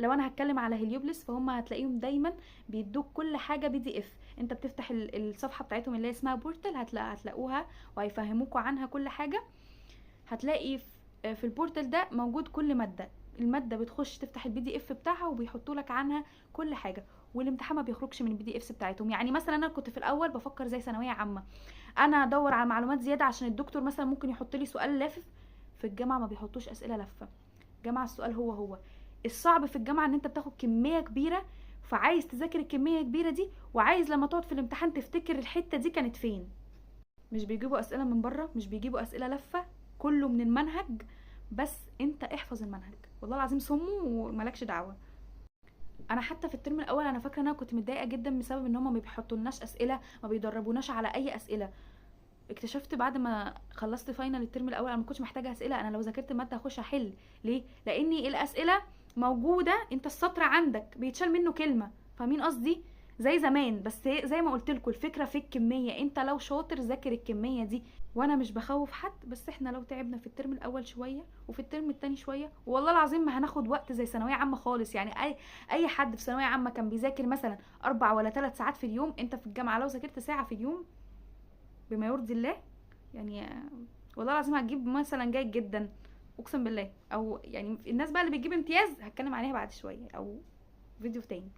لو انا هتكلم على هليوبلس فهم هتلاقيهم دايما بيدوك كل حاجه PDF. انت بتفتح الصفحه بتاعتهم اللي اسمها بورتال، هتلاقوها وهيفهموكوا عنها كل حاجه. هتلاقي في البورتال ده موجود كل ماده. الماده بتخش تفتح PDF بتاعها وبيحطوا لك عنها كل حاجه، والامتحان ما بيخرجش من PDF بتاعتهم. يعني مثلا انا كنت في الاول بفكر زي ثانويه عامه، انا ادور على معلومات زياده عشان الدكتور مثلا ممكن يحط لي سؤال لافف. في الجامعه ما بيحطوش اسئله لافه، الجامعه السؤال هو. الصعب في الجامعه ان انت بتاخد كميه كبيره، فعايز تذاكر الكميه الكبيره دي، وعايز لما تقعد في الامتحان تفتكر الحته دي كانت فين. مش بيجيبوا اسئله من بره، مش بيجيبوا اسئله لافه، كله من المنهج. بس انت احفظ المنهج، والله العظيم صمه وملكش دعوه. انا حتى في الترم الاول انا فاكره ان انا كنت متضايقه جدا بسبب ان هم ما بيحطولناش اسئله، ما بيدربوناش على اي اسئله. اكتشفت بعد ما خلصت فاينل الترم الاول انا ما كنتش محتاجه اسئله، انا لو ذاكرت ماده هخش احل. ليه؟ لاني الاسئله موجوده، انت السطر عندك بيتشال منه كلمه، فاهمين قصدي؟ زي زمان. بس زي ما قلت لكم الفكره في الكميه، انت لو شاطر ذاكر الكميه دي. وانا مش بخوف حد، بس احنا لو تعبنا في الترم الاول شويه وفي الترم التاني شويه، والله العظيم ما هناخد وقت زي ثانويه عامه خالص. يعني اي حد في ثانويه عامه كان بيذاكر مثلا 4 ولا 3 ساعات في اليوم، انت في الجامعه لو ذاكرت ساعه في اليوم بما يرضي الله، يعني والله العظيم هتجيب مثلا جيد جدا، اقسم بالله. او يعني الناس بقى اللي بتجيب امتياز هتكلم عليها بعد شويه او فيديو تاني.